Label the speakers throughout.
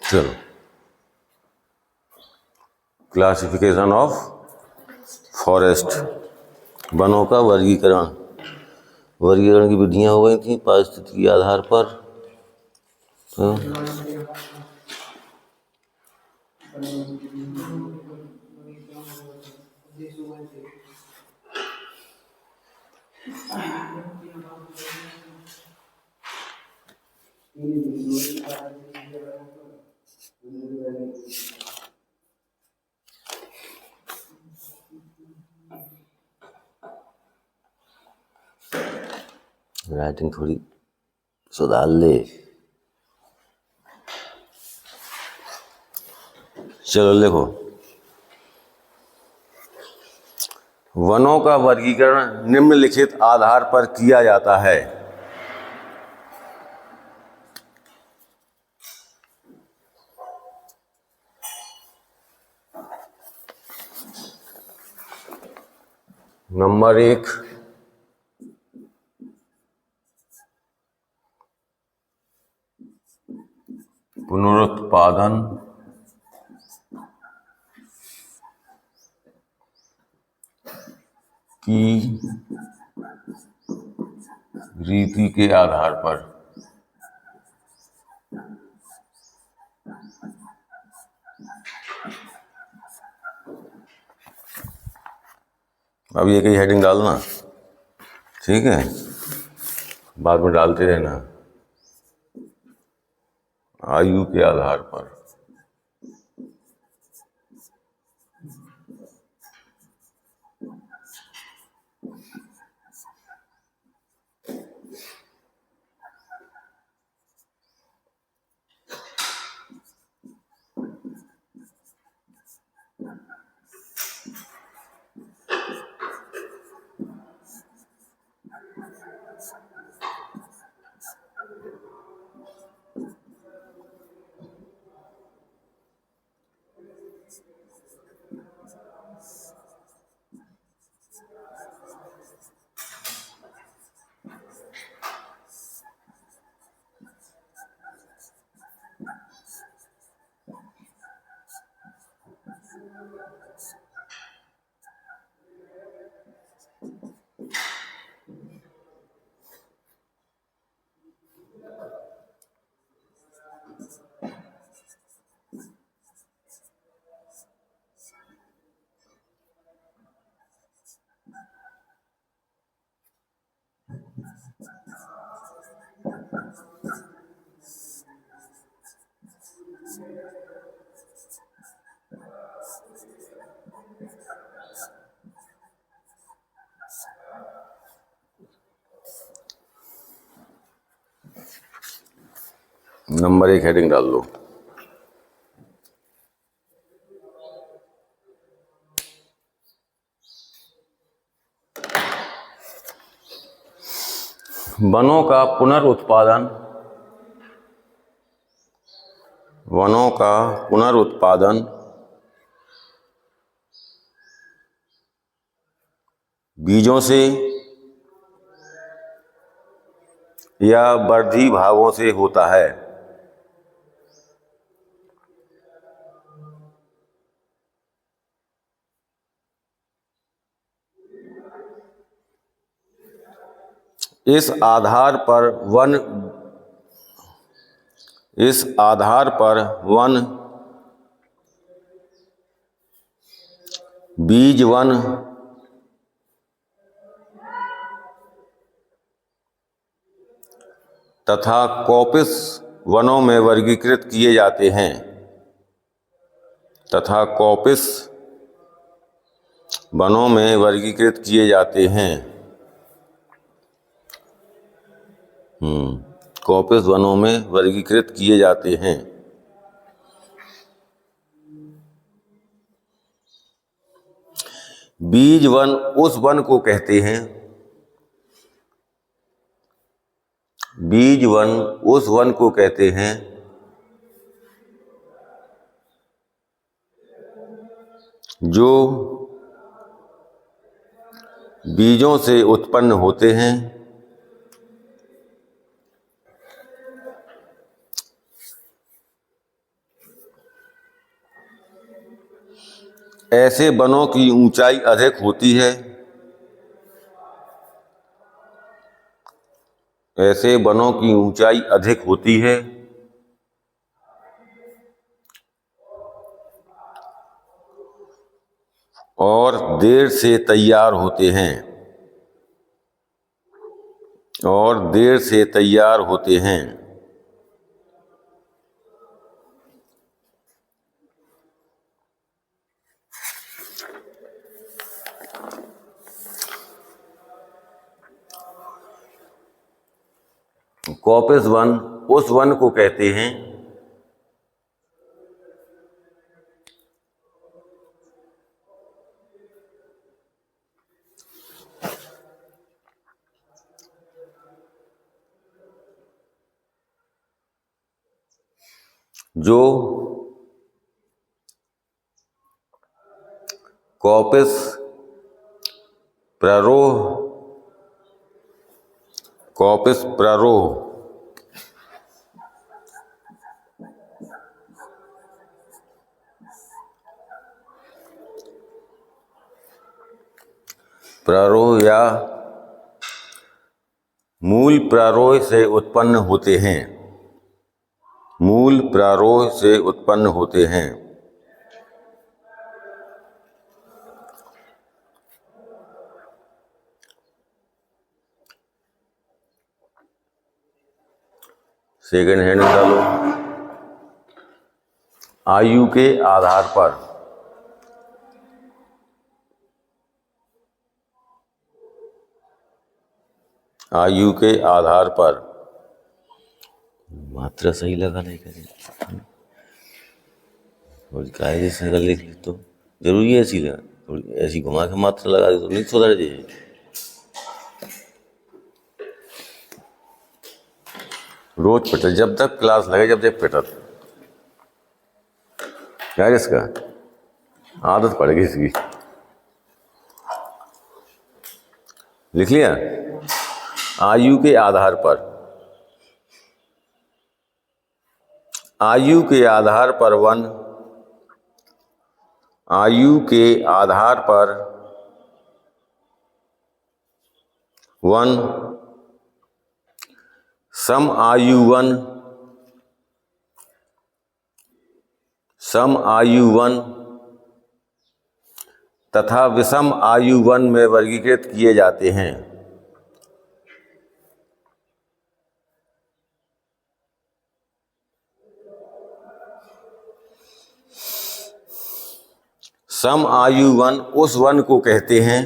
Speaker 1: चलो, classification of forest, वनों का वर्गीकरण। वर्गीकरण की विधियां हो गई थी पारिस्थितिकी के आधार पर। तो राइटिंग थोड़ी सुधार ले। चलो लिखो, वनों का वर्गीकरण निम्नलिखित आधार पर किया जाता है। नंबर 1, पुनरुत्पादन की रीति के आधार पर। अब ये कहीं हेडिंग डालना, ठीक है, बाद में डालते रहना। आयु के आधार पर। नंबर 1 हेडिंग डाल लो। वनों का पुनरुत्पादन, वनों का पुनरुत्पादन बीजों से या वर्धी भागों से होता है। इस आधार पर वन बीज वन तथा कॉपिस वनों में वर्गीकृत किए जाते हैं, तथा कॉपिस वनों में वर्गीकृत किए जाते हैं। कॉपिस वनों में वर्गीकृत किए जाते हैं। बीज वन उस वन को कहते हैं, बीज वन उस वन को कहते हैं जो बीजों से उत्पन्न होते हैं ऐसे वनों की ऊंचाई अधिक होती है, ऐसे वनों की ऊंचाई अधिक होती है और देर से तैयार होते हैं, और देर से तैयार होते हैं। कॉपिस वन उस वन को कहते हैं जो कॉपिस प्रारोह कॉपिस प्रारोह प्रारोह या मूल प्रारोह से उत्पन्न होते हैं, मूल प्रारोह से उत्पन्न होते हैं। सेकंड हैंड डालो। आयु के आधार पर, आयु के आधार पर, मात्रा सही लगा नहीं करें और कायदे से अगर लिख ली तो जरूरी है ऐसी लगा, थोड़ी ऐसी घुमा के मात्रा लगा दी तो नहीं सुधर जाए। रोज पिटत, जब तक क्लास लगे जब तक पिटत, क्या है इसका आदत पड़ गई इसकी। लिख लिया। आयु के आधार पर, आयु के आधार पर वन, आयु के आधार पर वन, सम आयु वन, सम आयु वन तथा विषम आयु वन में वर्गीकृत किए जाते हैं। सम आयु वन उस वन को कहते हैं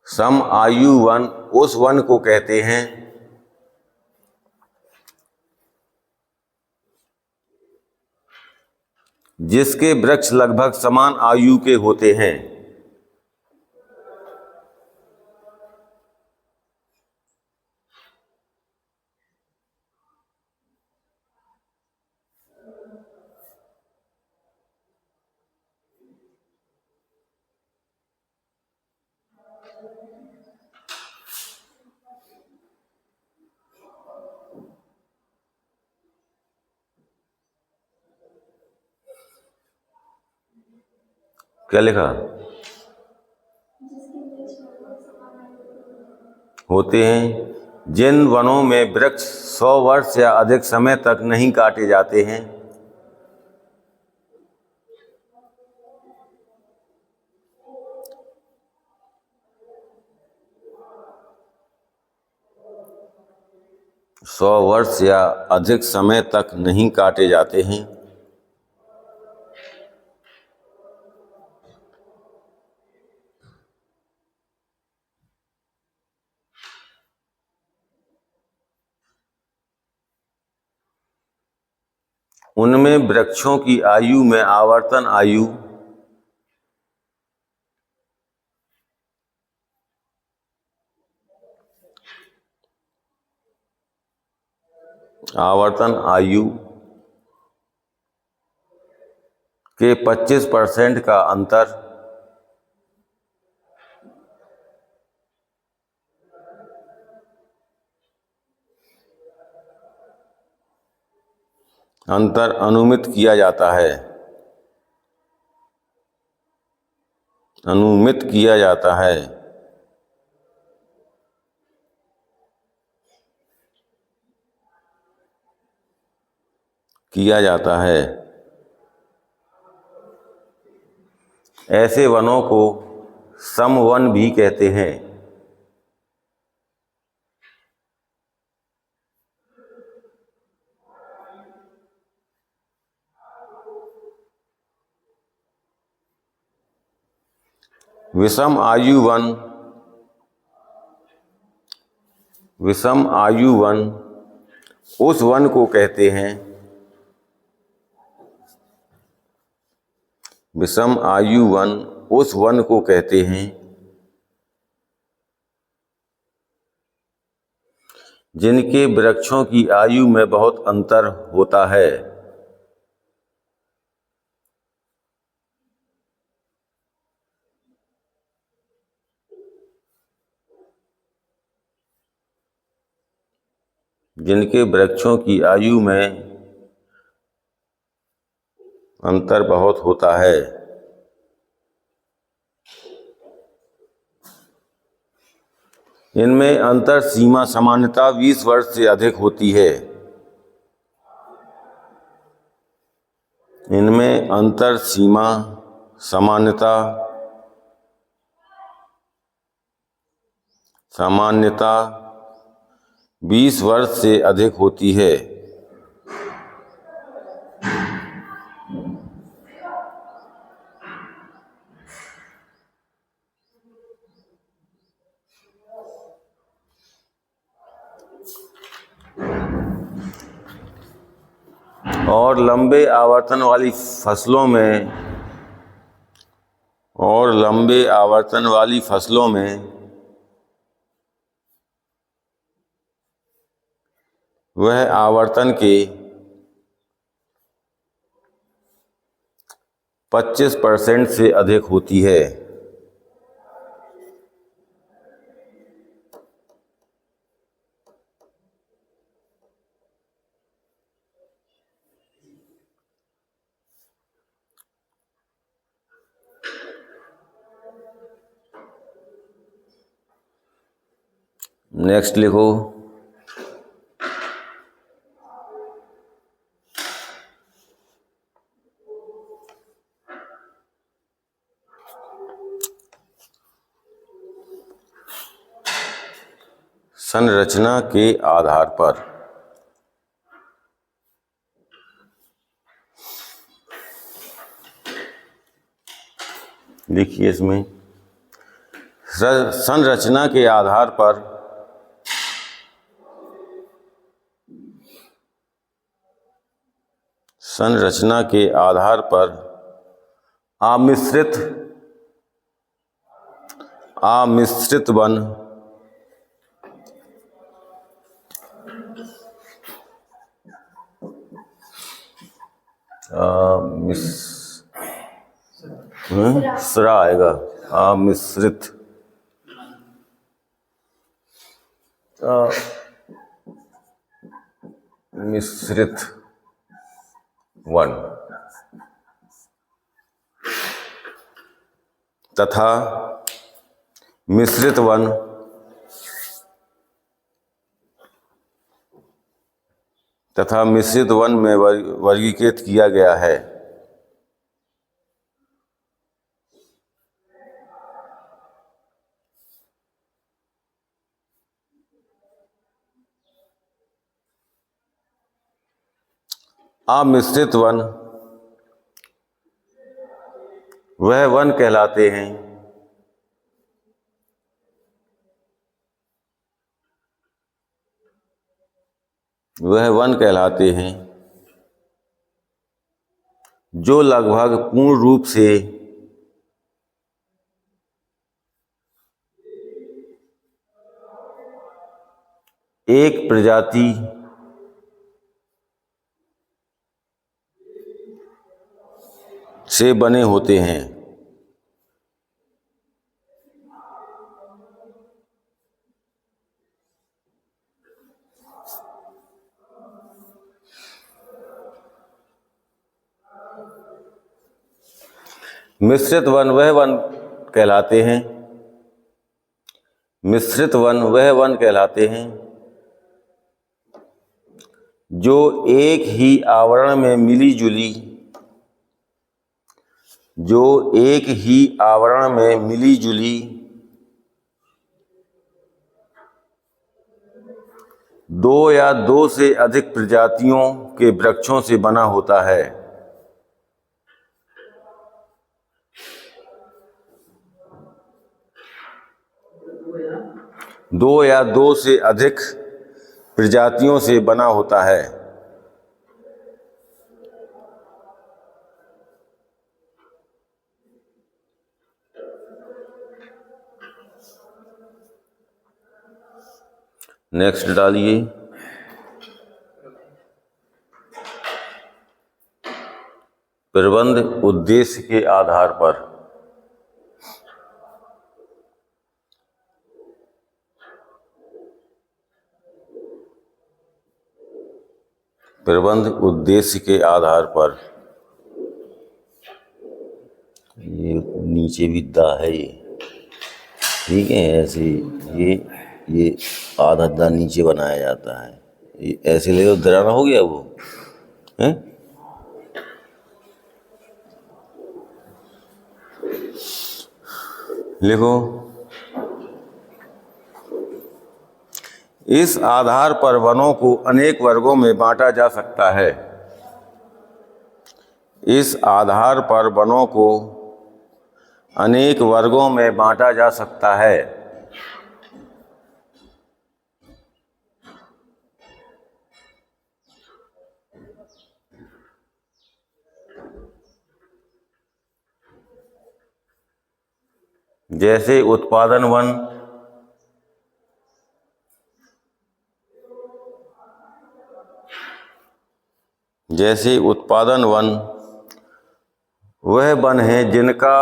Speaker 1: सम आयु वन उस वन को कहते हैं जिसके वृक्ष लगभग समान आयु के होते हैं। क्या लिखा? होते हैं। जिन वनों में वृक्ष 100 वर्ष या अधिक समय तक नहीं काटे जाते हैं, सौ वर्ष या अधिक समय तक नहीं काटे जाते हैं, उनमें वृक्षों की आयु में आवर्तन आयु, आवर्तन आयु के 25% का अंतर अंतर अनुमित किया जाता है। अनुमित किया जाता है। किया जाता है। ऐसे वनों को समवन भी कहते हैं। विषम आयु वन, विषम आयु वन उस वन को कहते हैं। विषम आयु वन उस वन को कहते हैं जिनके वृक्षों की आयु में बहुत अंतर होता है। जिनके वृक्षों की आयु में अंतर बहुत होता है। इनमें अंतर सीमा सामान्यतः 20 वर्ष से अधिक होती है। इनमें अंतर सीमा सामान्यतः 20 वर्ष से अधिक होती है। और लंबे आवर्तन वाली फसलों में वह आवर्तन के 25% से अधिक होती है। नेक्स्ट लिखो। संरचना के आधार पर। लिखिए इसमें, संरचना के आधार पर आमिश्रित वन मिश्रा आएगा। मिश्रित वन तथा मिश्रित वन में वर्गीकृत किया गया है। अमिश्रित वन वह वन कहलाते हैं जो लगभग पूर्ण रूप से एक प्रजाति से बने होते हैं। मिश्रित वन वह वन कहलाते हैं, मिश्रित वन वह वन कहलाते हैं जो एक ही आवरण में मिली जुली, जो एक ही आवरण में मिली जुली दो या दो से अधिक प्रजातियों के वृक्षों से बना होता है। दो या दो से अधिक प्रजातियों से बना होता है। नेक्स्ट डालिए। प्रबंध उद्देश्य के आधार पर। प्रबंध उद्देश्य के आधार पर। ये नीचे भी दा है, ये ठीक है। ऐसे ये आधा दा नीचे बनाया जाता है, ये ऐसे ले दराना हो गया वो है। लिखो, इस आधार पर वनों को अनेक वर्गों में बांटा जा सकता है। इस आधार पर वनों को अनेक वर्गों में बांटा जा सकता है। जैसे उत्पादन वन, जैसे उत्पादन वन वह वन है जिनका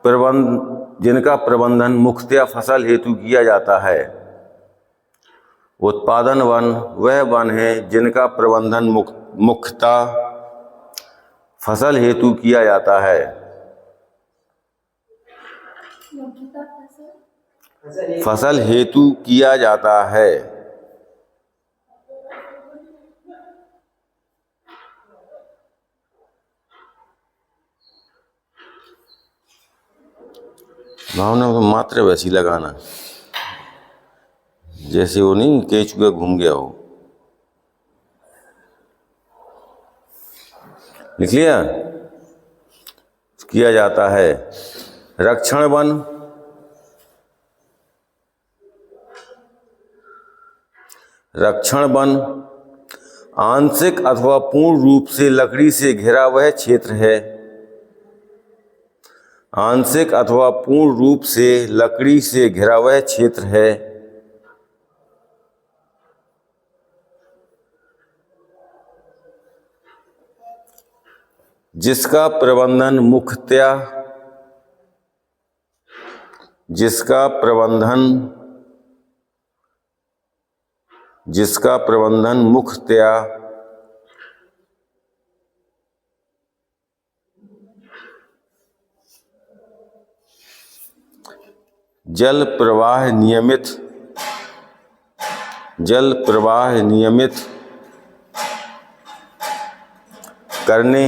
Speaker 1: प्रबंधन मुख्यतः फसल हेतु किया जाता है। उत्पादन वन वह वन है जिनका प्रबंधन मुख्यतः फसल हेतु किया जाता है। फसल हेतु किया जाता है। भावना तो मात्र वैसी लगाना जैसे वो नहीं केचुआ घूम गया हो। लिख लिया? किया जाता है। रक्षण वन, रक्षण वन आंशिक अथवा पूर्ण रूप से लकड़ी से घिरा वह क्षेत्र है। आंशिक अथवा पूर्ण रूप से लकड़ी से घिरा वह क्षेत्र है जिसका प्रबंधन मुख्यतया जल प्रवाह नियमित करने,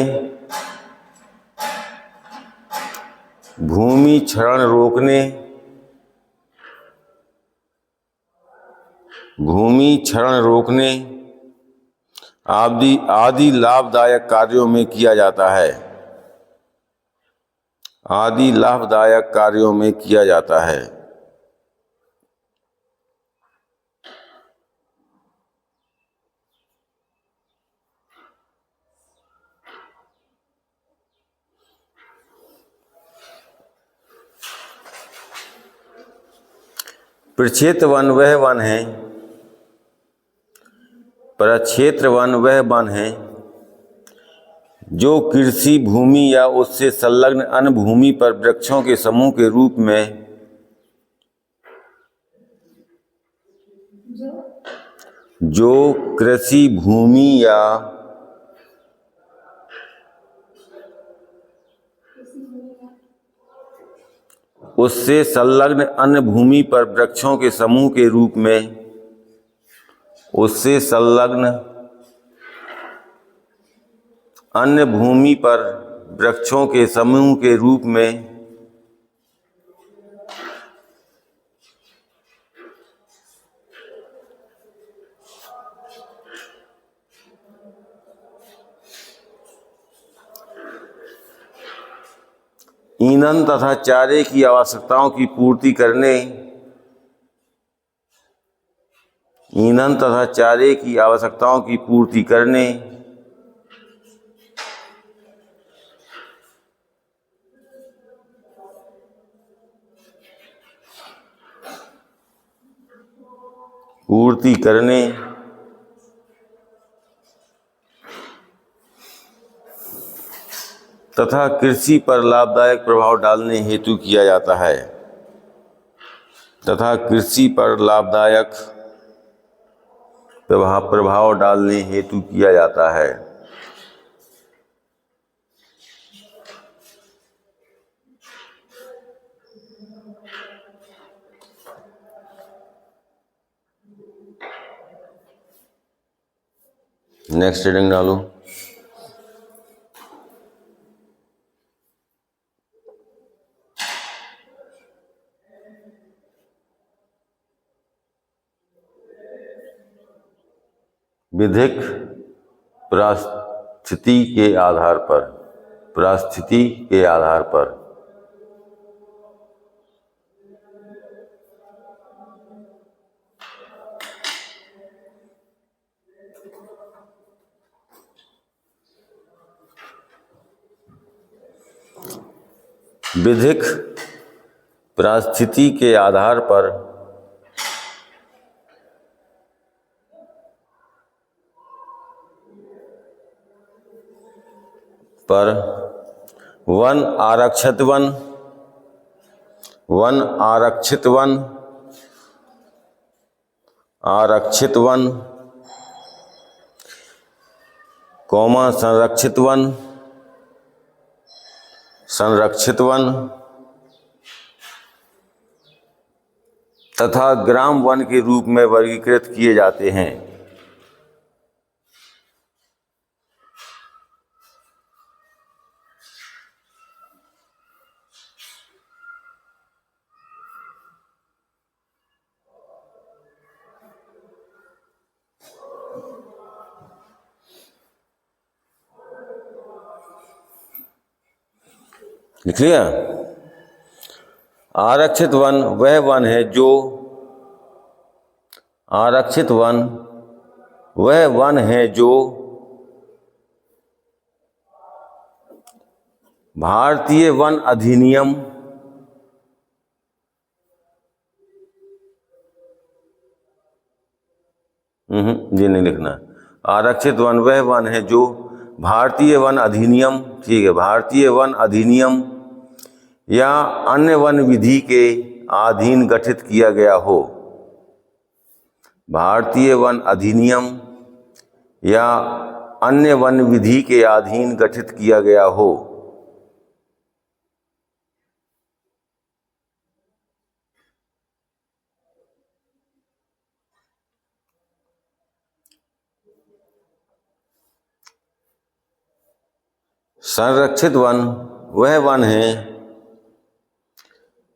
Speaker 1: भूमि क्षरण रोकने आदि लाभदायक कार्यों में किया जाता है। आदि लाभदायक कार्यों में किया जाता है। प्रक्षेत्र वन वह वन है, प्रक्षेत्र वन वह वन है जो कृषि भूमि या उससे संलग्न अन्य भूमि पर वृक्षों के समूह के रूप में जो कृषि भूमि या उससे संलग्न अन्य भूमि पर वृक्षों के समूह के रूप में, उससे संलग्न अन्य भूमि पर वृक्षों के समूह के रूप में ईंधन तथा चारे की आवश्यकताओं की पूर्ति करने, ईंधन तथा चारे की आवश्यकताओं की पूर्ति करने, पूर्ति करने तथा कृषि पर लाभदायक प्रभाव डालने हेतु किया जाता है, तथा कृषि पर लाभदायक प्रभाव डालने हेतु किया जाता है। नेक्स्ट हेडिंग डालो। विधिक परिस्थिति के आधार पर, परिस्थिति के आधार पर विधिक परिस्थिति के आधार पर वन आरक्षित वन, वन आरक्षित वन, आरक्षित वन, कौमा संरक्षित वन, संरक्षित वन तथा ग्राम वन के रूप में वर्गीकृत किए जाते हैं। लिख लिया? आरक्षित वन वह वन है जो, आरक्षित वन वह वन है जो भारतीय वन अधिनियम, ये नहीं लिखना। आरक्षित वन वह वन है जो भारतीय वन अधिनियम, ठीक है, भारतीय वन अधिनियम या अन्य वन विधि के अधीन गठित किया गया हो। भारतीय वन अधिनियम या अन्य वन विधि के अधीन गठित किया गया हो। संरक्षित वन वह वन है,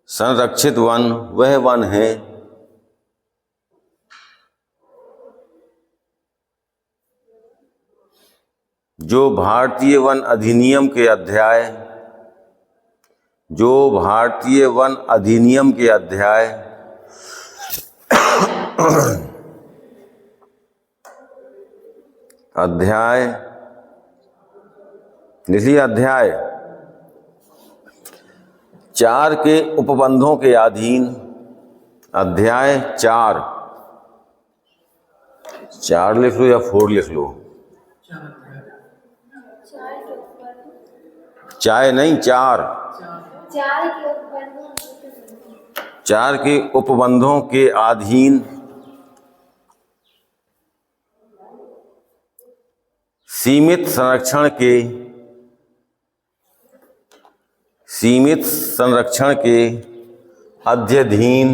Speaker 1: संरक्षित वन वह वन है जो भारतीय वन अधिनियम के अध्याय, जो भारतीय वन अधिनियम के अध्याय अध्याय लिखिए, अध्याय 4 के उपबंधों के अधीन, अध्याय 4 लिख लो या 4 लिख लो? चाय नहीं, 4 के उपबंधों के अधीन सीमित संरक्षण के अध्यधीन,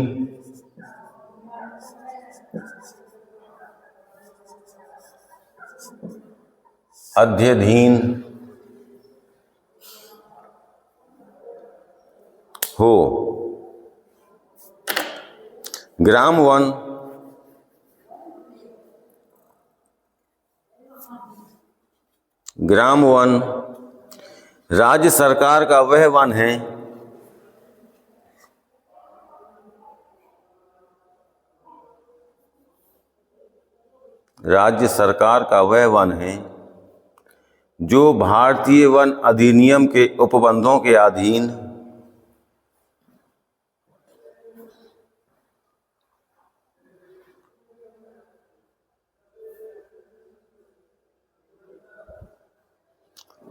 Speaker 1: अध्यधीन हो। ग्राम वन, ग्राम वन राज्य सरकार का वह वन है राज्य सरकार का वह वन है जो भारतीय वन अधिनियम के उपबंधों के अधीन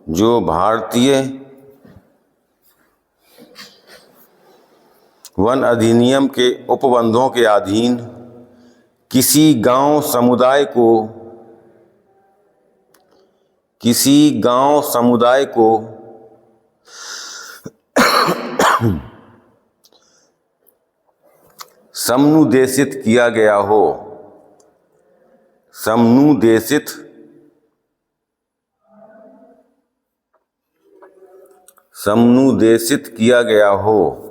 Speaker 1: जो भारतीय वन अधिनियम के उपबंधों के अधीन किसी गांव समुदाय को समनुदेशित किया गया हो, समनुदेशित किया गया हो।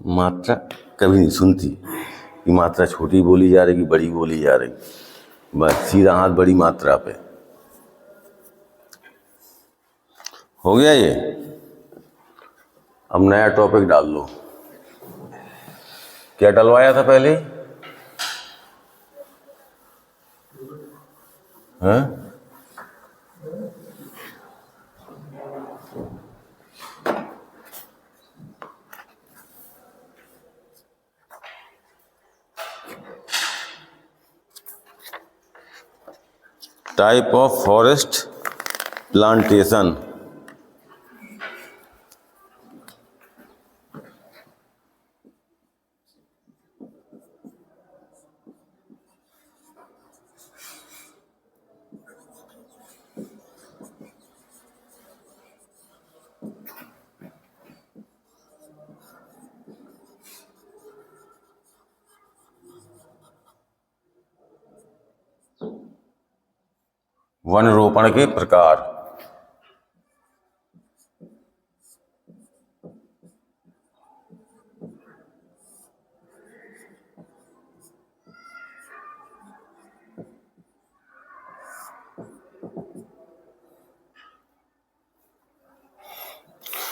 Speaker 1: मात्रा कभी नहीं सुनती कि मात्रा छोटी बोली जा रही कि बड़ी बोली जा रही, बस सीधा हाथ बड़ी मात्रा पे। हो गया ये। अब नया टॉपिक डाल लो। क्या डलवाया था पहले? हाँ? Type of forest plantation. One रोपण के प्रकार।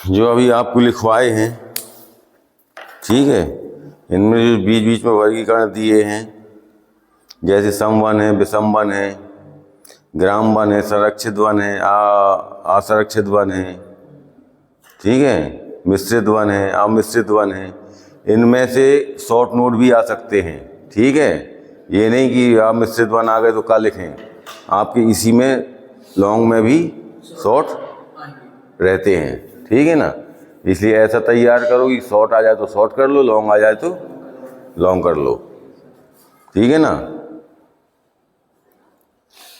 Speaker 1: जो अभी आपको लिखवाए हैं, ठीक है, इनमें जो बीच बीच में वर्गीकरण दिए हैं, जैसे समवन है, विषम वन है, ग्राम वन है, संरक्षित वन है, असंरक्षित वन है, ठीक है, मिश्रित वन है, अमिश्रित वन है। इनमें से शॉर्ट नोट भी आ सकते हैं, ठीक है। ये नहीं कि आप मिश्रित वन आ गए तो क्या लिखें, आपके इसी में लॉन्ग में भी शॉर्ट रहते हैं, ठीक है ना। इसलिए ऐसा तैयार करो कि शॉर्ट आ जाए तो शॉर्ट कर लो, लॉन्ग आ जाए तो लॉन्ग कर लो, ठीक है ना।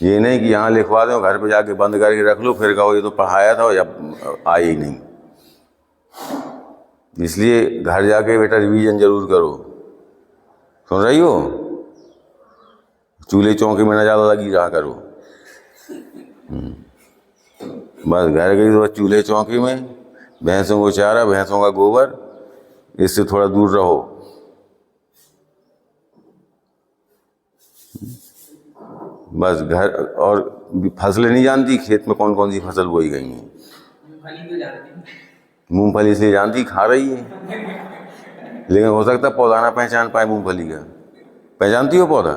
Speaker 1: ये नहीं कि यहाँ लिखवा दो, घर पे जाके बंद करके रख लो, फिर कहो ये तो पढ़ाया था या आया ही नहीं। इसलिए घर जाके बेटा रिवीजन जरूर करो। सुन रही हो? चूल्हे चौके में ना ज़्यादा लगी रहा करो। बस घर गई तो बस चूल्हे चौके में, भैंसों को चारा, भैंसों का गोबर, इससे थोड़ा दूर रहो। बस घर और फसलें नहीं जानती, खेत में कौन कौन सी फसल बोई गई हैं। मूंगफली इसलिए जानती, खा रही है, लेकिन हो सकता है पौधा ना पहचान पाए मूंगफली का। पहचानती हो पौधा?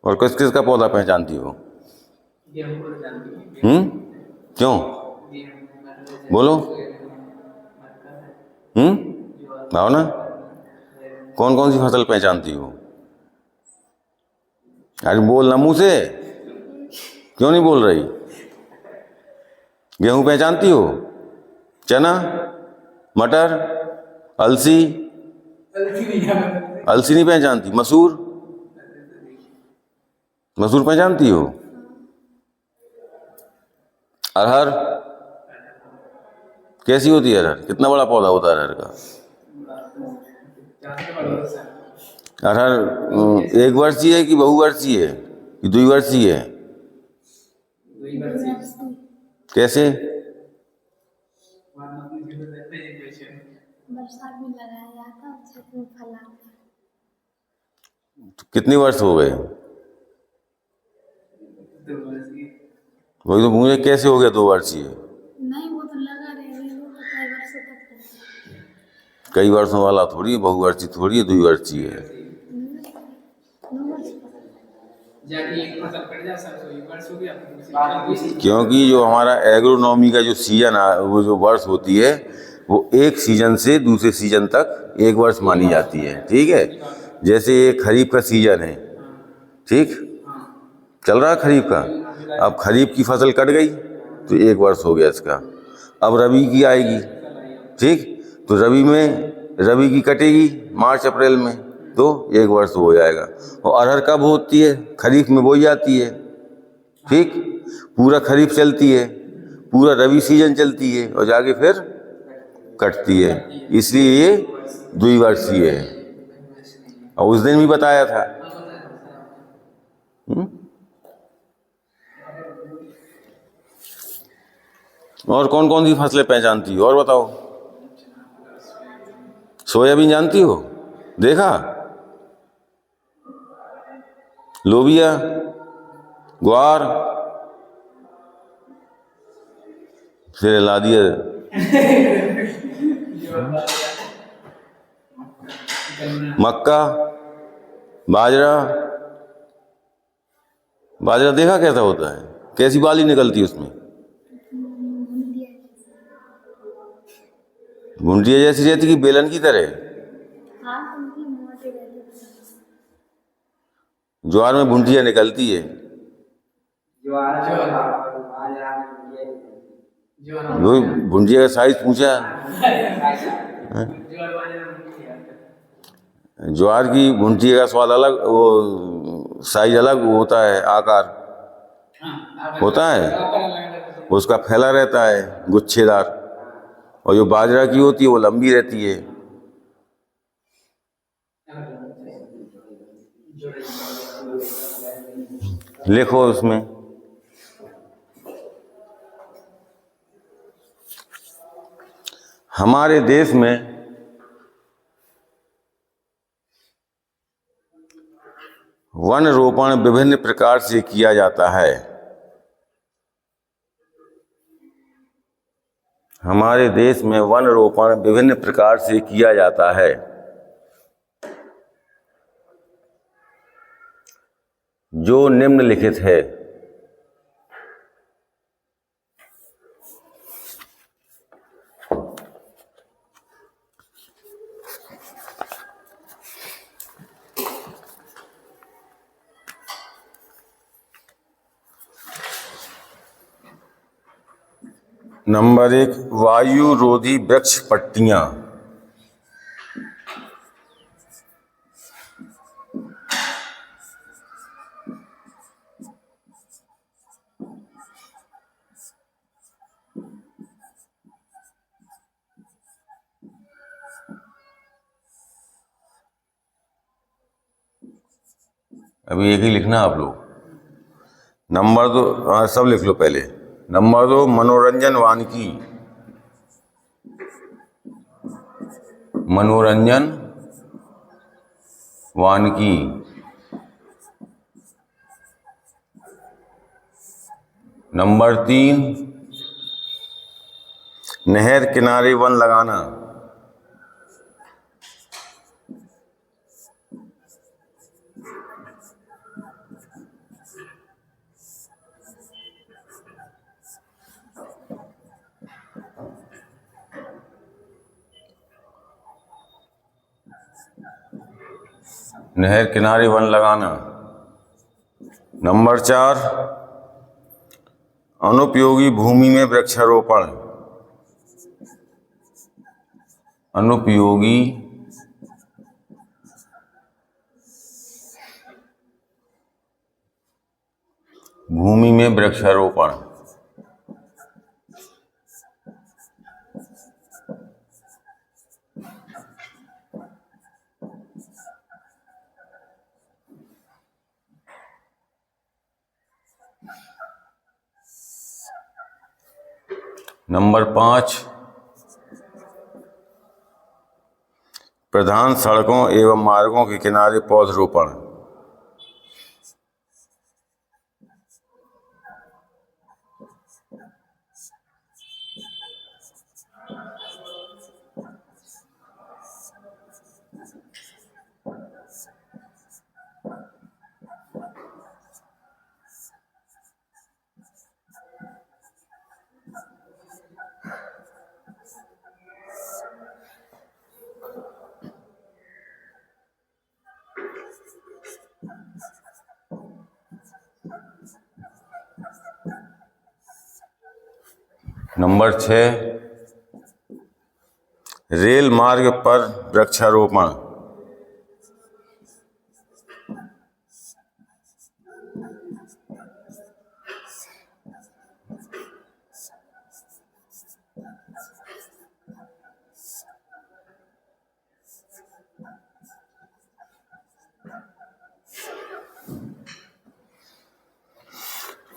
Speaker 1: और किस किस का पौधा पहचानती हो? क्यों बोलो? आओ ना, कौन कौन सी फसल पहचानती हो? अरे बोल ना मुँह से, क्यों नहीं बोल रही? गेहूं पहचानती हो? चना, मटर, अलसी? अलसी नहीं पहचानती? मसूर? मसूर पहचानती हो? अरहर कैसी होती है? अरहर कितना बड़ा पौधा होता है अरहर का? अरहर एक वर्षीय है कि बहुवर्षीय है कि द्विवर्षीय है? कैसे?
Speaker 2: बरसात में लगाया जाता है, छत में फल आता है।
Speaker 1: तो कितने वर्ष हो गए? वही तो मुझे कैसे हो गया 2 वर्षीय?
Speaker 2: नहीं, वो तो लगा रहेगा, वो तो कई वर्षों तक रहता है।
Speaker 1: कई वर्षों वाला थोड़ी है, बहुवर्षीय थोड़ी है, द्विवर्षीय है।
Speaker 2: 9 वर्ष
Speaker 1: क्योंकि जो हमारा एग्रोनॉमी का जो सीजन वो जो वर्ष होती है वो एक सीजन से दूसरे सीजन तक एक वर्ष मानी जाती है। ठीक है, जैसे ये खरीफ का सीजन है, ठीक चल रहा है खरीफ का। अब खरीफ की फसल कट गई तो 1 वर्ष हो गया इसका। अब रबी की आएगी, ठीक, तो रबी की कटेगी मार्च अप्रैल में, तो 1 वर्ष हो जाएगा। और अरहर कब होती है? खरीफ में बोई जाती है, ठीक, पूरा खरीफ चलती है, पूरा रबी सीजन चलती है और जाके फिर कटती है, इसलिए ये द्विवर्षीय है। और उस दिन भी बताया था। और कौन कौन सी फसलें पहचानती हो और बताओ? सोयाबीन जानती हो? देखा? लोबिया, ग्वार, फिर ला दिया मक्का, बाजरा। बाजरा देखा कैसा होता है? कैसी बाली निकलती है उसमें? घुंडिया जैसी रहती कि बेलन की तरह? ज्वार में भुंडिया निकलती है। वो भुंडिया का साइज पूछा? ज्वार की भुंडिया का स्वाद अलग, वो साइज अलग होता है, आकार होता है, उसका फैला रहता है गुच्छेदार। और जो बाजरा की होती है वो लंबी रहती है। लिखो उसमें। हमारे देश में वन रोपण विभिन्न प्रकार से किया जाता है। हमारे देश में वन रोपण विभिन्न प्रकार से किया जाता है। जो निम्नलिखित है। नंबर 1, वायु रोधी वृक्ष पट्टियां। अभी एक ही लिखना आप लोग। नंबर 2, हाँ सब लिख लो पहले। नंबर 2, मनोरंजन वानिकी। मनोरंजन वानिकी। नंबर 3, नहर किनारे वन लगाना। नहर किनारे वन लगाना। नंबर 4, अनुपयोगी भूमि में वृक्षारोपण। अनुपयोगी भूमि में वृक्षारोपण। नंबर 5, प्रधान सड़कों एवं मार्गों के किनारे पौधरोपण। नंबर 6, रेल मार्ग पर वृक्षारोपण।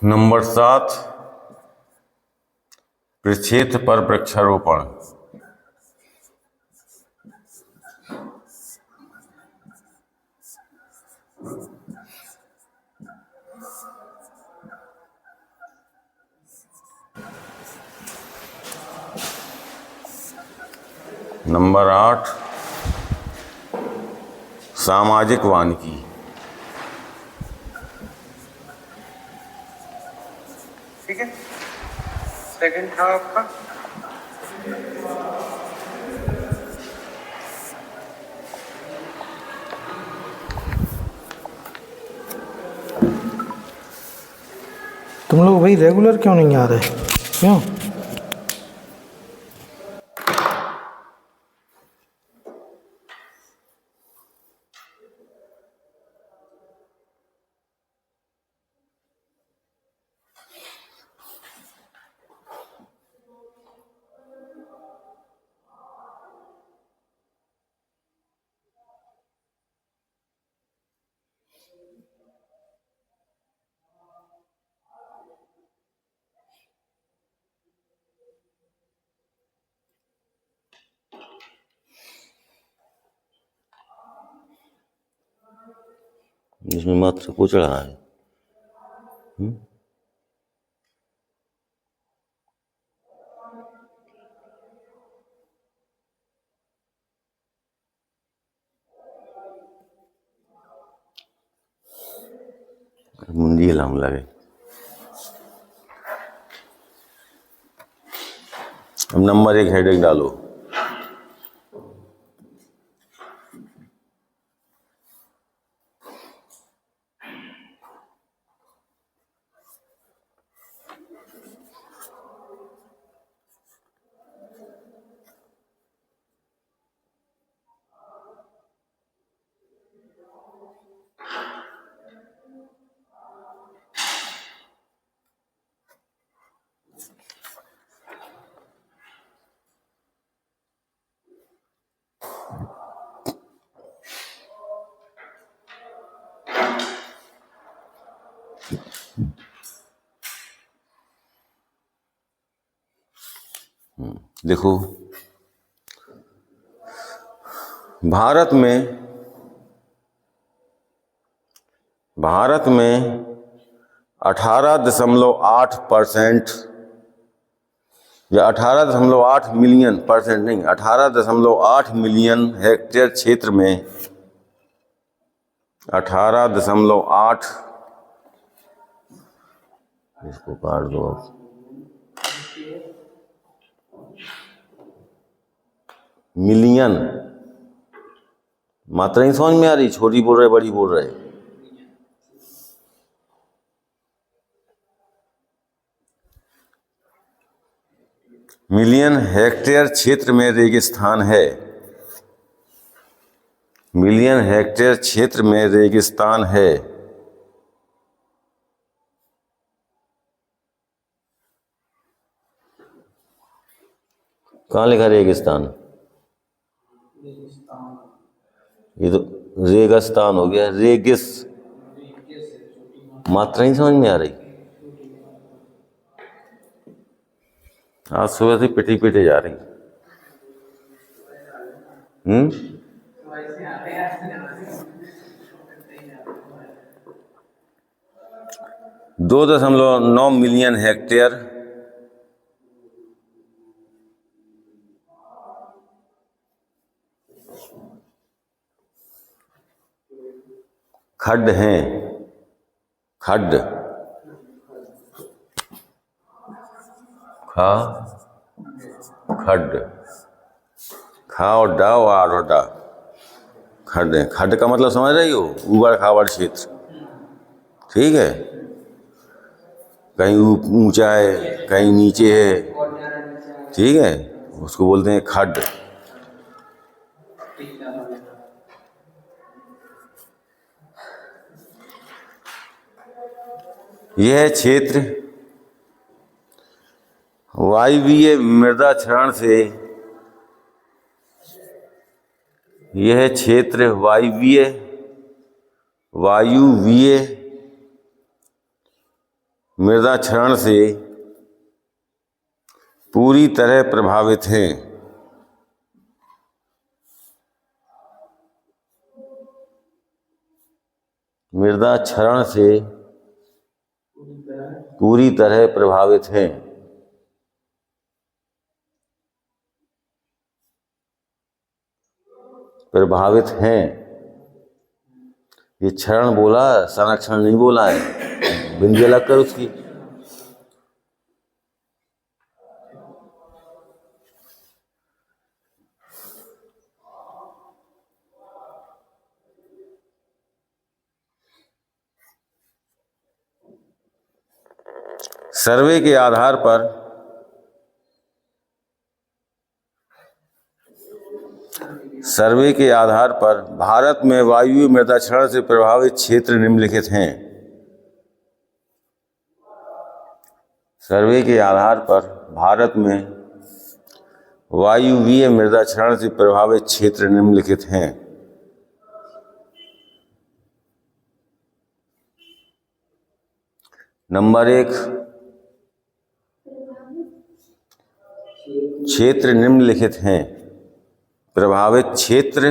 Speaker 1: नंबर 7, कृषि पर वृक्षारोपण। नंबर 8, सामाजिक वानिकी।
Speaker 3: ठीक है, सेकंड था आपका।
Speaker 4: तुम लोग भाई रेगुलर क्यों नहीं आ रहे? क्यों?
Speaker 1: इसमें मात्र कुछ रहा है। मुंडी हिलाने लगे। अब नंबर 1 हेडिंग डालो। देखो, भारत में 18.8% या 18.8 मिलियन परसेंट नहीं, 18.8 मिलियन हेक्टेयर क्षेत्र में 18.8, इसको काट दो अब, मिलियन। मात्रा ही समझ में आ रही? छोटी बोल रहे बड़ी बोल रहे? मिलियन हेक्टेयर क्षेत्र में रेगिस्तान है। मिलियन हेक्टेयर क्षेत्र में रेगिस्तान है। कहाँ लिखा रेगिस्तान? ये तो रेगिस्तान हो गया। रेगिस मात्रा नहीं समझ में आ रही। आज सुबह से पिटी पिटे जा रही। 2.9 मिलियन हेक्टेयर खड्ड हैं। खड्ड खा खड्ड खा और डा और आर और डा खड्ड है। खड्ड का मतलब समझ रही हो? ऊबड़ खाबड़ क्षेत्र। ठीक है, कहीं ऊंचा है कहीं नीचे है। ठीक है, उसको बोलते हैं खड्ड। यह क्षेत्र वायवीय मृदा क्षरण से वायुवीय मृदा क्षरण से पूरी तरह प्रभावित है। मृदा क्षरण से पूरी तरह प्रभावित है। प्रभावित हैं। ये क्षरण बोला, संरक्षण नहीं बोला है। बिंदी अलग कर उसकी। सर्वे के आधार पर भारत में वायु मृदा क्षरण से प्रभावित क्षेत्र निम्नलिखित हैं। सर्वे के आधार पर भारत में वायुवीय मृदा क्षरण से प्रभावित क्षेत्र निम्नलिखित हैं। नंबर 1, क्षेत्र निम्नलिखित हैं। प्रभावित क्षेत्र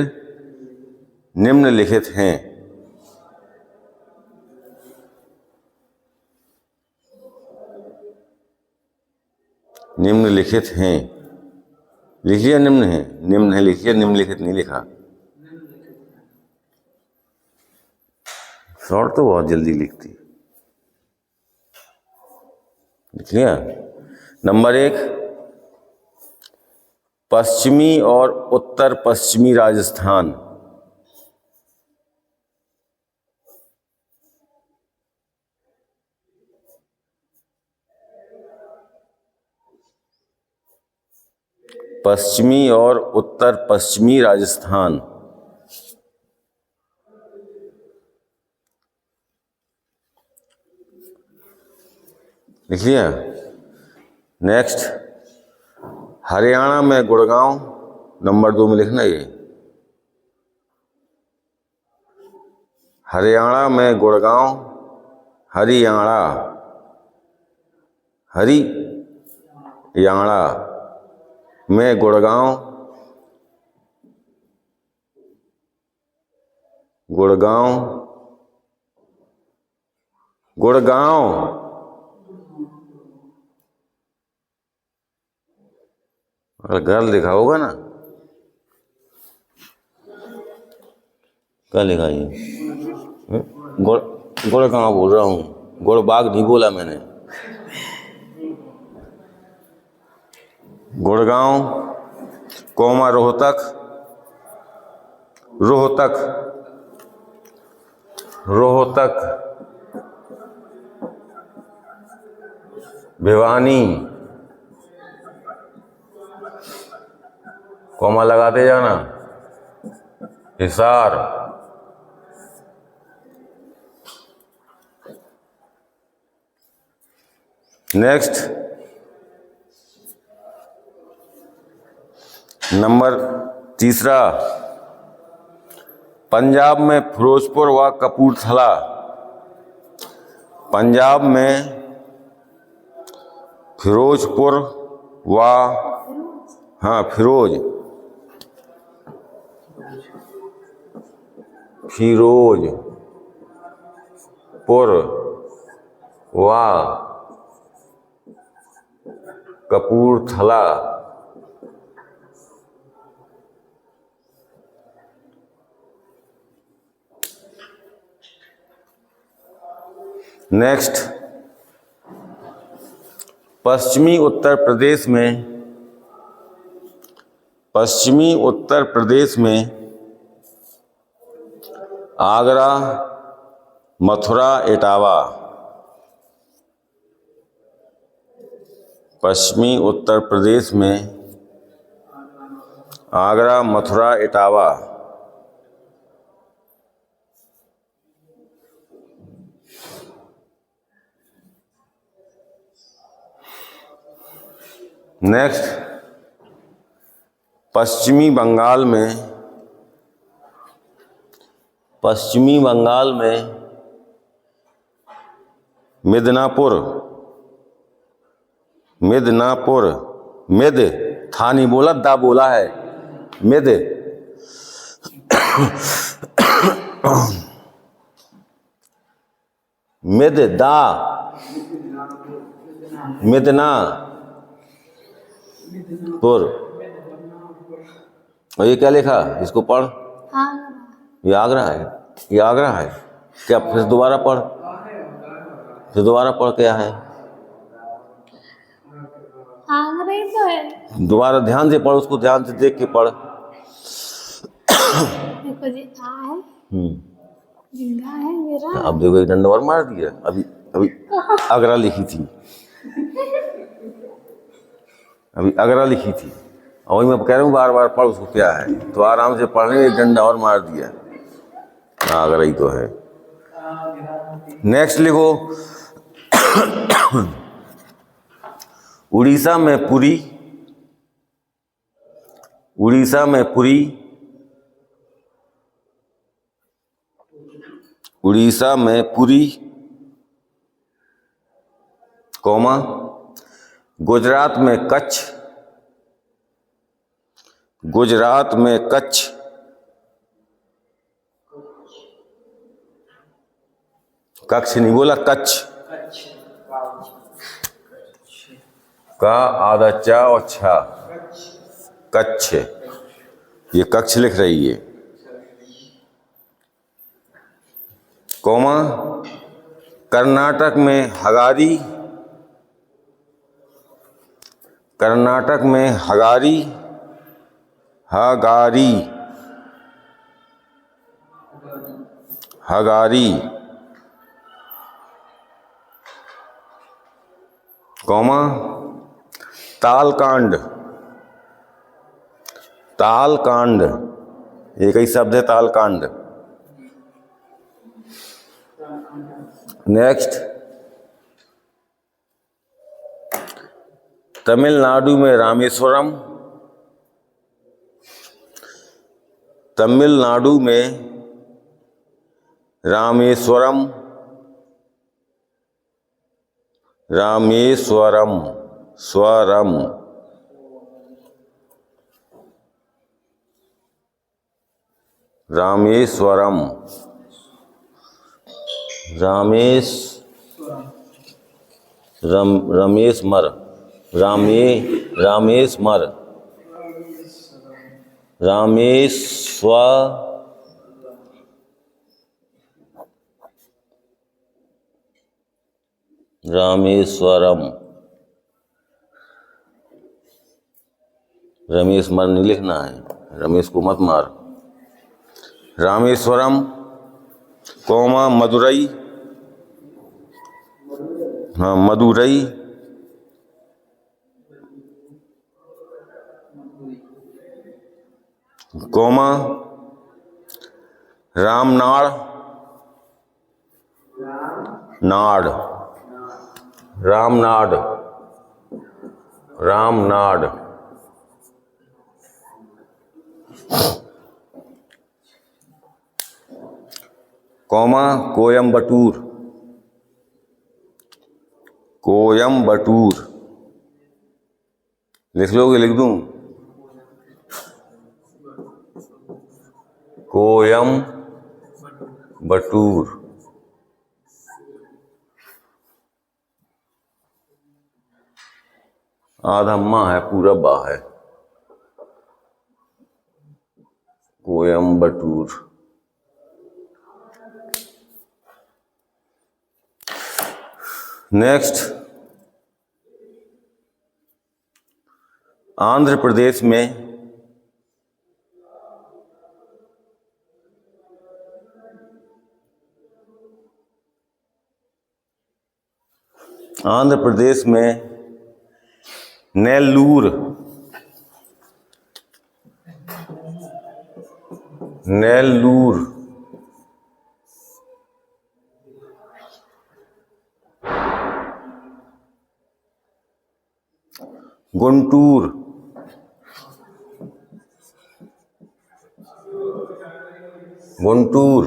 Speaker 1: निम्नलिखित हैं। निम्नलिखित हैं लिख लिया। निम्न है, निम्न है लिखिए, निम्नलिखित नहीं लिखा। शॉर्ट तो बहुत जल्दी लिखती। लिख लिया। नंबर 1, पश्चिमी और उत्तर पश्चिमी राजस्थान। पश्चिमी और उत्तर पश्चिमी राजस्थान। लिख लिया। नेक्स्ट, हरियाणा में गुड़गांव। नंबर 2 में लिखना ये। हरियाणा में गुड़गांव। हरियाणा में गुड़गांव। अगर घर लिखा होगा ना, क्या लिखा ये? गुड़गांव बोल रहा हूँ, गुड़बाग नहीं बोला मैंने। गुड़गांव, कोमा रोहतक, भिवानी, कॉमा लगाते जाना। हिसार, नेक्स्ट नंबर तीसरा, पंजाब में फिरोजपुर व कपूरथला। पंजाब में फिरोजपुर व फिरोजपुर व कपूरथला। नेक्स्ट, पश्चिमी उत्तर प्रदेश में आगरा, मथुरा, इटावा। पश्चिमी उत्तर प्रदेश में आगरा, मथुरा, इटावा। नेक्स्ट, पश्चिमी बंगाल में मिदनापुर, मिद था नहीं बोला, दा बोला है, मिद। मिद दा, मिदनापुर। और ये क्या लिखा, इसको पढ़। ये आगरा है, ये आगरा है क्या? फिर दोबारा पढ़, क्या है?
Speaker 2: आगरा ही तो है।
Speaker 1: दोबारा ध्यान से पढ़, उसको ध्यान से देख के पढ़।
Speaker 2: देखो जी, आ है, जिंदा है मेरा।
Speaker 1: अब देखो एक डंडा और मार दिया। अभी आगरा लिखी थी, और वही मैं कह रहा हूँ बार बार पढ़ उसको क्या है, तो आराम से पढ़ने एक डंडा और मार दिया। आगरा ही तो है। नेक्स्ट लिखो, उड़ीसा में पुरी, कॉमा, गुजरात में कच्छ, कच्छ नहीं बोला, कच्छ का आधा चा और छा, कच्छ। ये कच्छ लिख रही है, कॉमा, कर्नाटक में हगारी, हगारी, कॉमा, तालकांड, एक ही शब्द है तालकांड। नेक्स्ट, तमिलनाडु में रामेश्वरम, स्वरम। रामेश्वरम। रमेश मर नहीं लिखना है, रमेश को मत मार। रामेश्वरम, कॉमा, मदुरई, कौमा रामनाड़ नाड़ रामनाड़ रामनाड़ कौमा कोयम्बटूर कोयम्बटूर लिख लोगे? लिख दूं? कोयम्बटूर। आधा माँ है, पूरा बा है। कोयम्बटूर। नेक्स्ट, आंध्र प्रदेश में नेल्लूर नेल्लूर गुंटूर गुंटूर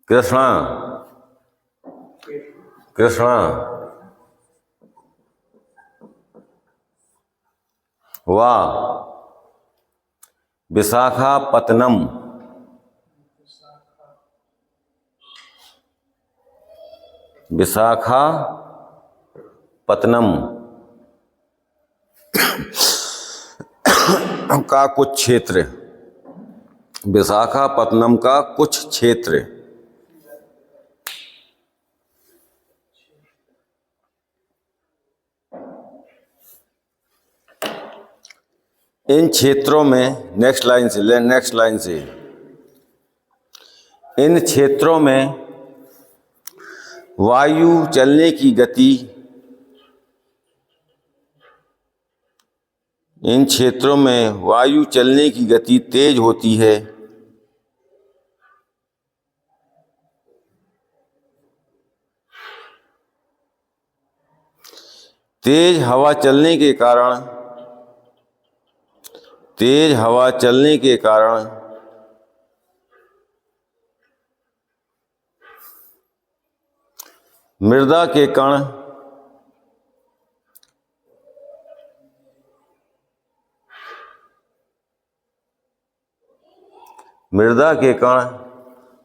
Speaker 1: कृष्णा कृष्णा वाह विशाखापत्तनम विशाखापत्तनम का कुछ क्षेत्र, विशाखापत्तनम का कुछ क्षेत्र। इन क्षेत्रों में, नेक्स्ट लाइन से इन क्षेत्रों में वायु चलने की गति, इन क्षेत्रों में वायु चलने की गति तेज होती है। तेज हवा चलने के कारण मृदा के कण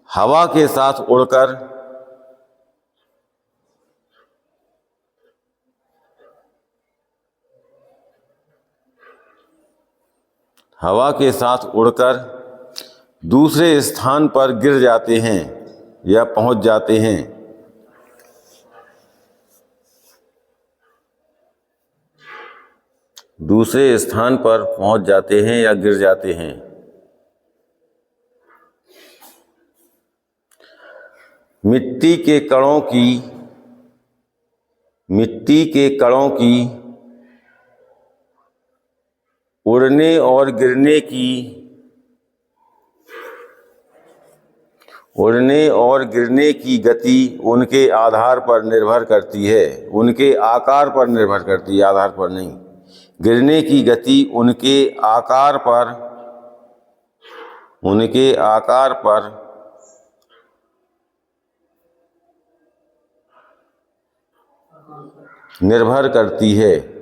Speaker 1: हवा के साथ उड़कर दूसरे स्थान पर गिर जाते हैं या पहुंच जाते हैं। दूसरे स्थान पर पहुंच जाते हैं या गिर जाते हैं। मिट्टी के कणों की उड़ने और गिरने की गति उनके आधार पर निर्भर करती है, उनके आकार पर निर्भर करती है, आधार पर नहीं। गिरने की गति उनके आकार पर निर्भर करती है।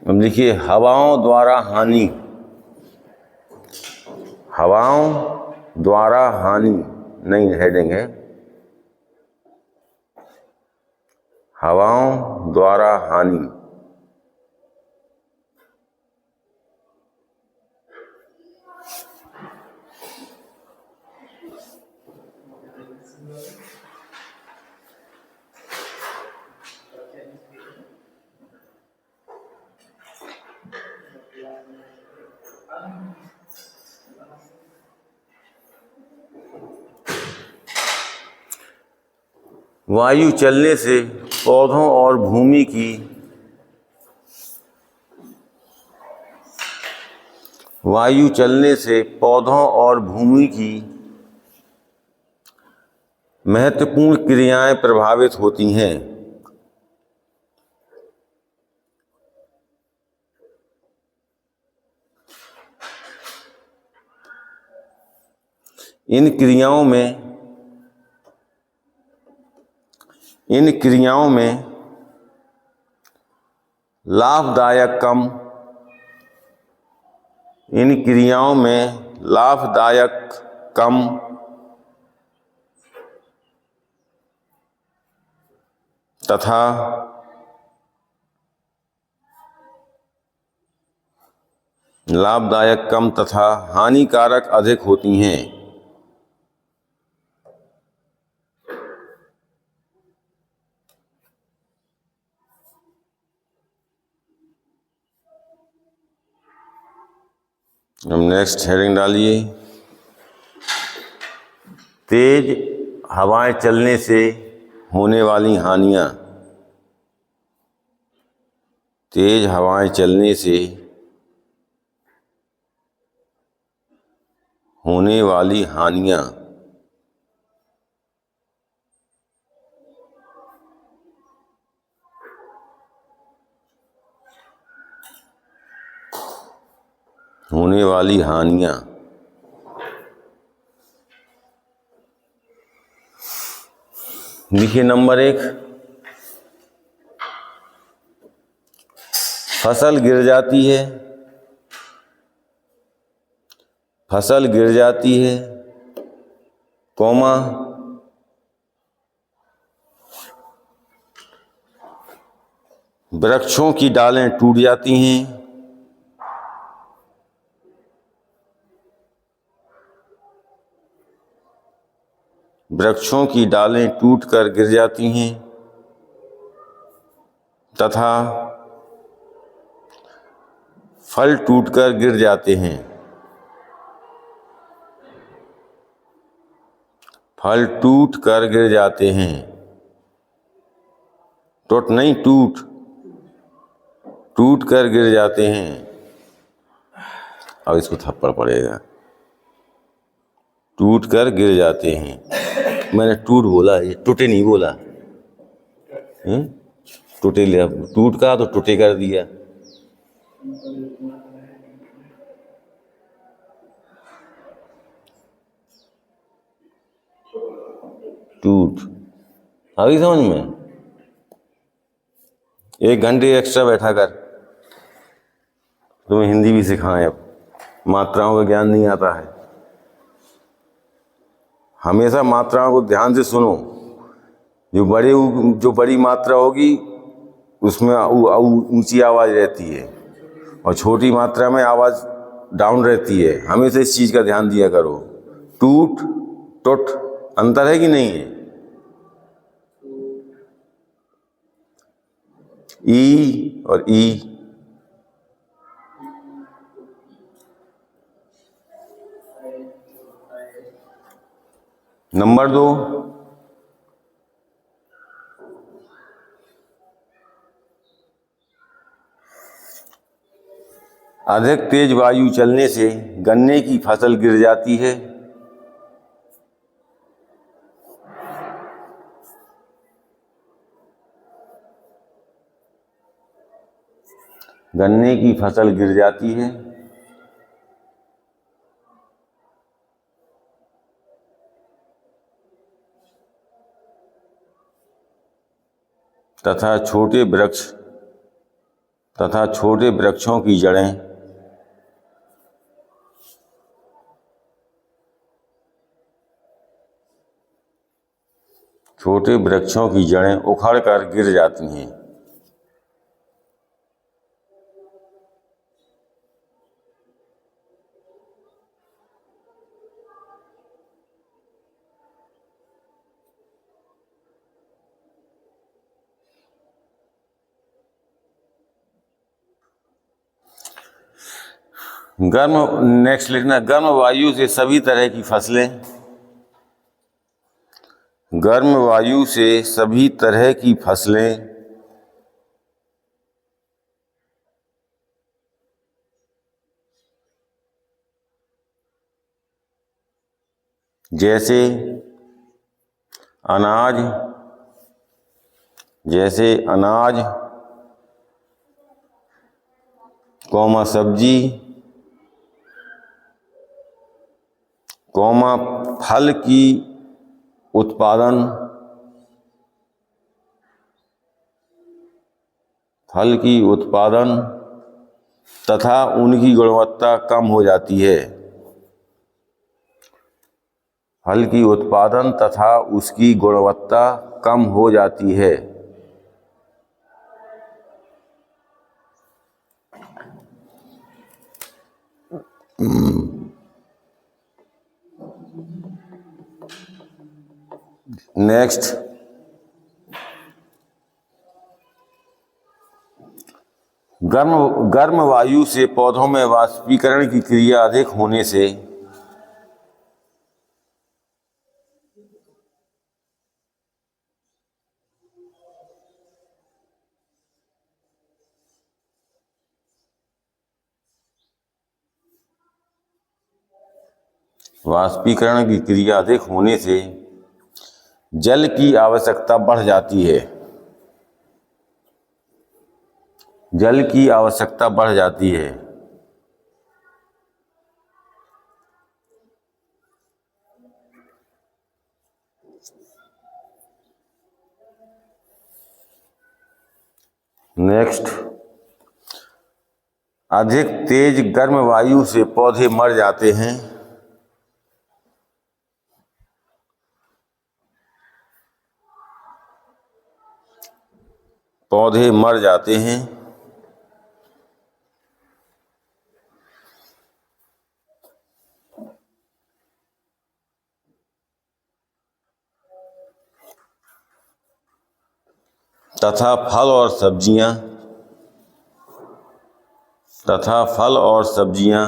Speaker 1: अब लिखिए हवाओं द्वारा हानि, नई हेडिंग है, हवाओं द्वारा हानि। वायु चलने से पौधों और भूमि की वायु चलने से पौधों और भूमि की महत्वपूर्ण क्रियाएं प्रभावित होती हैं। इन क्रियाओं में लाभदायक कम तथा हानिकारक अधिक होती हैं। अब नेक्स्ट हेडिंग डालिए, तेज हवाएं चलने से होने वाली हानियां। तेज हवाएं चलने से होने वाली हानियां। होने वाली हानियां। देखिए नंबर 1, फसल गिर जाती है। कौमा वृक्षों की डालें टूट जाती हैं। वृक्षों की डालें टूटकर गिर जाती हैं तथा फल टूटकर गिर जाते हैं। फल टूटकर गिर जाते हैं। टूट कर गिर जाते हैं। अब इसको थप्पड़ पड़ेगा। टूट कर गिर जाते हैं। मैंने टूट बोला, ये टूटे नहीं बोला। टूटे लिया, टूट का तो टूटे कर दिया। टूट आ गई समझ में। 1 घंटे एक्स्ट्रा बैठा कर, तुम्हें हिंदी भी सिखाएं। अब मात्राओं का ज्ञान नहीं आता है। हमेशा मात्राओं को ध्यान से सुनो। जो बड़ी मात्रा होगी उसमें ऊंची आवाज रहती है और छोटी मात्रा में आवाज डाउन रहती है। हमेशा इस चीज का ध्यान दिया करो। टूट टुट अंतर है कि नहीं है। ई और ई। नंबर 2, अधिक तेज वायु चलने से गन्ने की फसल गिर जाती है। गन्ने की फसल गिर जाती है तथा छोटे वृक्षों की जड़ें उखड़ कर गिर जाती हैं। नेक्स्ट लिखना, गर्म वायु से सभी तरह की फसलें गर्म वायु से सभी तरह की फसलें जैसे अनाज कौमा सब्जी कौमा फल की उत्पादन तथा उनकी गुणवत्ता कम हो जाती है। फल की उत्पादन तथा उसकी गुणवत्ता कम हो जाती है। नेक्स्ट, गर्म वायु से पौधों में वाष्पीकरण की क्रिया अधिक होने से जल की आवश्यकता बढ़ जाती है। नेक्स्ट, अधिक तेज गर्म वायु से पौधे मर जाते हैं। तथा फल और सब्जियां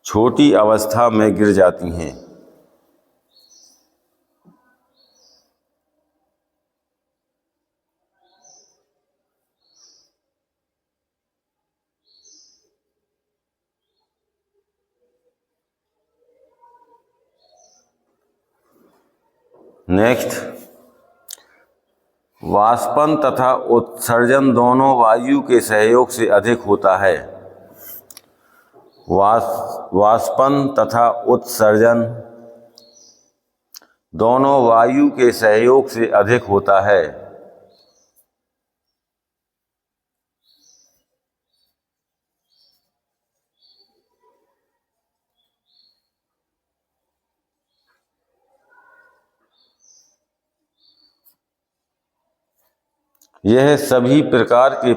Speaker 1: छोटी अवस्था में गिर जाती हैं। नेक्स्ट, वाष्पन तथा उत्सर्जन दोनों वायु के सहयोग से अधिक होता है। वाष्पन तथा उत्सर्जन दोनों वायु के सहयोग से अधिक होता है। यह सभी प्रकार के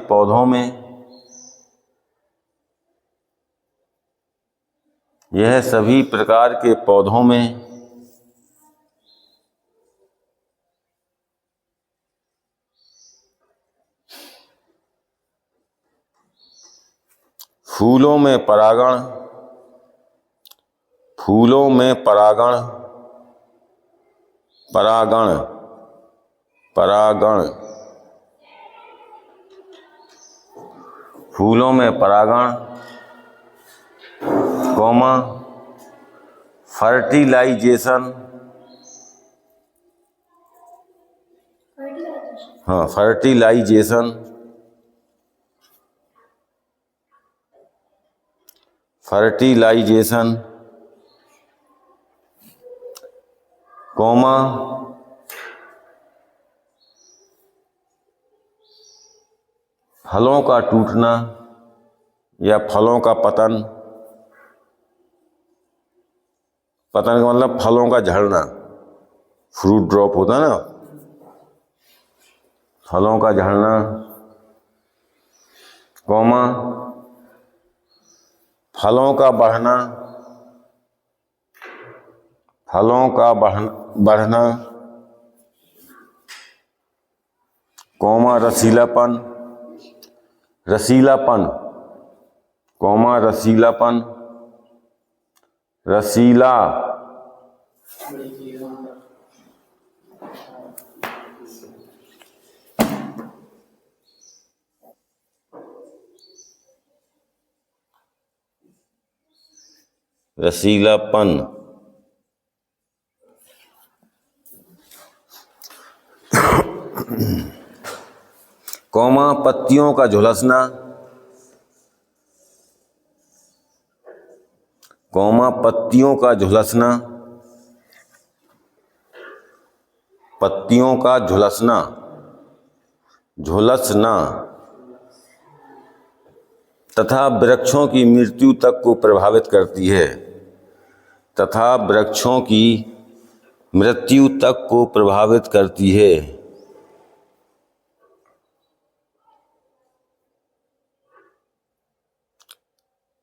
Speaker 1: पौधों में फूलों में परागण कौमा फर्टिलाइजेशन कौमा फलों का टूटना या फलों का पतन का मतलब फलों का झड़ना, फ्रूट ड्रॉप होता है ना, फलों का झड़ना, कौमा फलों का बढ़ना, कौमा रसीलापन, कौमा रसीला रसीलापन, कौमा पत्तियों का झुलसना, कौमा पत्तियों का झुलसना, पत्तियों का झुलसना, झुलसना तथा वृक्षों की मृत्यु तक को प्रभावित करती है, तथा वृक्षों की मृत्यु तक को प्रभावित करती है।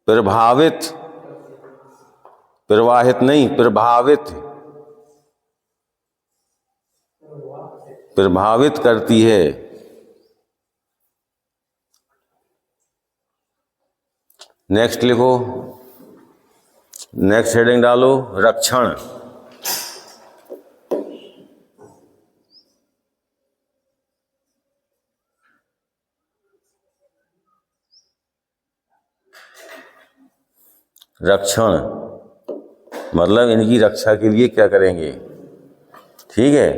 Speaker 1: प्रभावित, प्रवाहित नहीं, प्रभावित, प्रभावित करती है। नेक्स्ट लिखो, नेक्स्ट हेडिंग डालो, रक्षण। रक्षण मतलब इनकी रक्षा के लिए क्या करेंगे, ठीक है।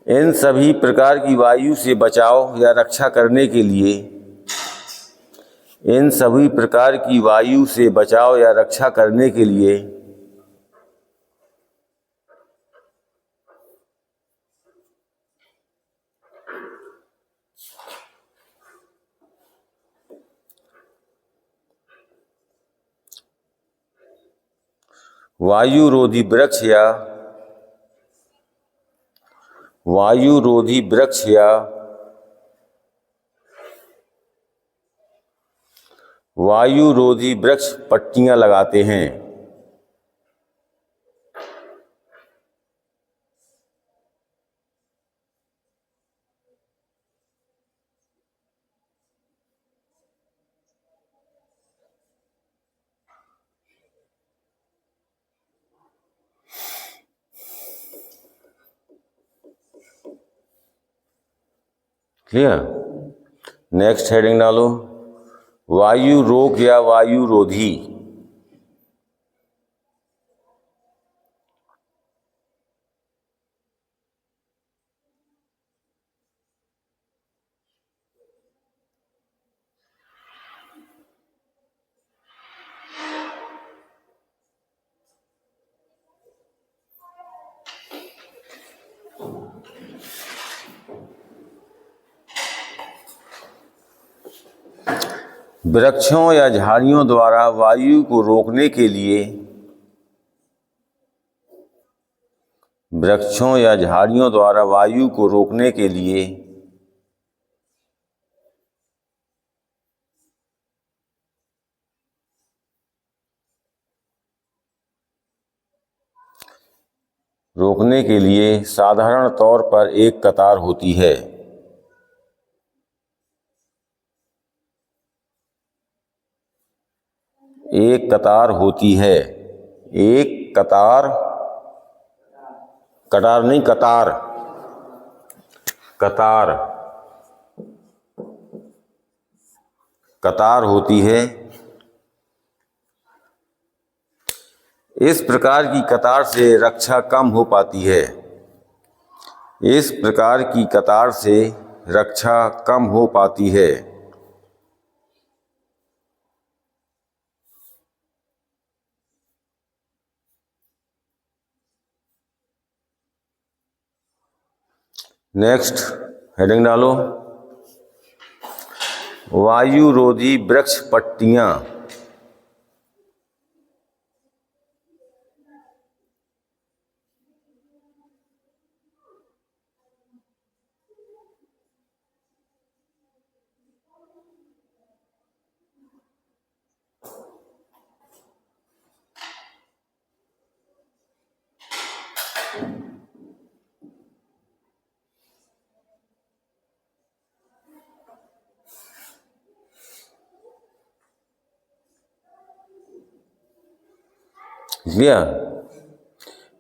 Speaker 1: इन सभी प्रकार की वायु से बचाव या रक्षा करने के लिए, इन सभी प्रकार की वायु से बचाव या रक्षा करने के लिए वायुरोधी वृक्ष या वायुरोधी वृक्ष या वायुरोधी वृक्ष पट्टियां लगाते हैं। क्लियर। नेक्स्ट हेडिंग डालो, वायु रोक या वायु रोधी। वृक्षों या झाड़ियों द्वारा वायु को रोकने के लिए, वृक्षों या झाड़ियों द्वारा वायु को रोकने के लिए साधारण तौर पर एक कतार होती है। एक कतार होती है, एक कतार, कतार नहीं, कतार, कतार, कतार होती है। इस प्रकार की कतार से रक्षा कम हो पाती है, इस प्रकार की कतार से रक्षा कम हो पाती है। नेक्स्ट हेडिंग डालो, वायुरोधी वृक्ष पट्टियां।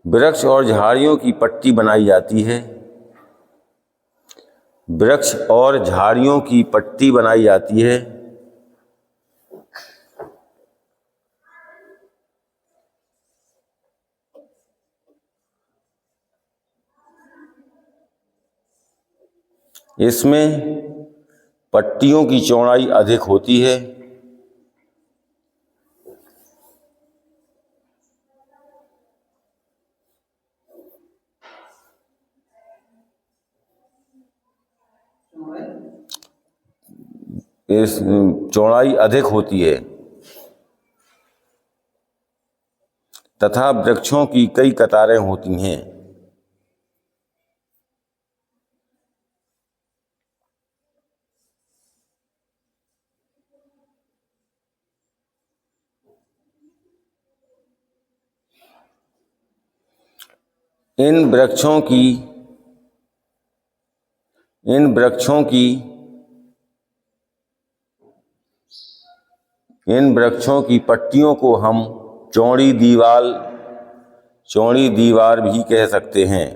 Speaker 1: वृक्ष और झाड़ियों की पट्टी बनाई जाती है, वृक्ष और झाड़ियों की पट्टी बनाई जाती है। इसमें पट्टियों की चौड़ाई अधिक होती है। इस चौड़ाई अधिक होती है तथा वृक्षों की कई कतारें होती हैं। इन वृक्षों की पट्टियों को हम चौड़ी दीवार भी कह सकते हैं।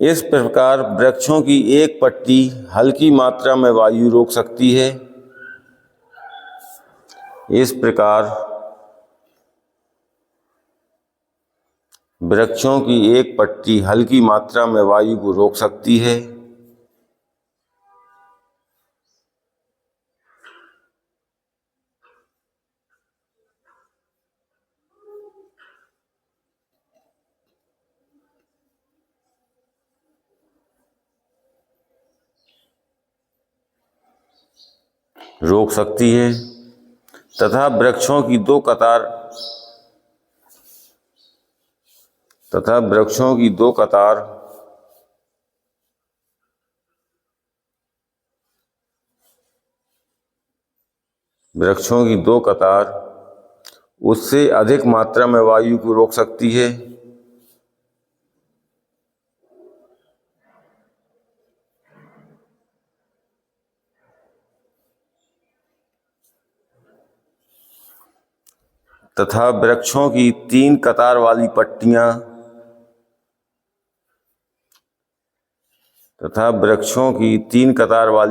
Speaker 1: इस प्रकार वृक्षों की एक पट्टी हल्की मात्रा में वायु रोक सकती है। इस प्रकार वृक्षों की एक पट्टी हल्की मात्रा में वायु को रोक सकती है। तथा वृक्षों की दो कतार उससे अधिक मात्रा में वायु को रोक सकती है। तथा वृक्षों की तीन कतार वाली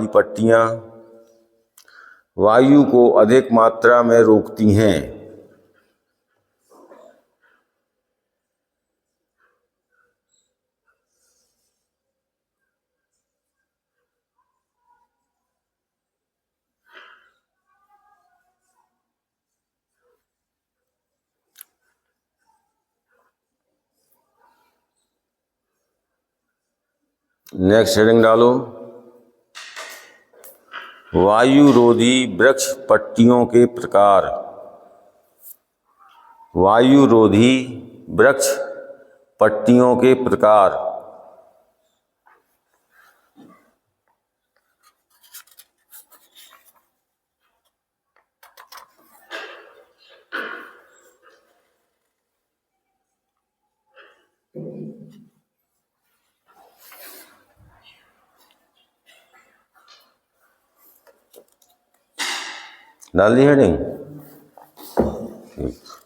Speaker 1: पट्टियां वायु को अधिक मात्रा में रोकती हैं। नेक्स्ट हेडिंग डालो, वायुरोधी वृक्ष पट्टियों के प्रकार। वायुरोधी वृक्ष पट्टियों के प्रकार। डाल दी हेडिंग? ठीक।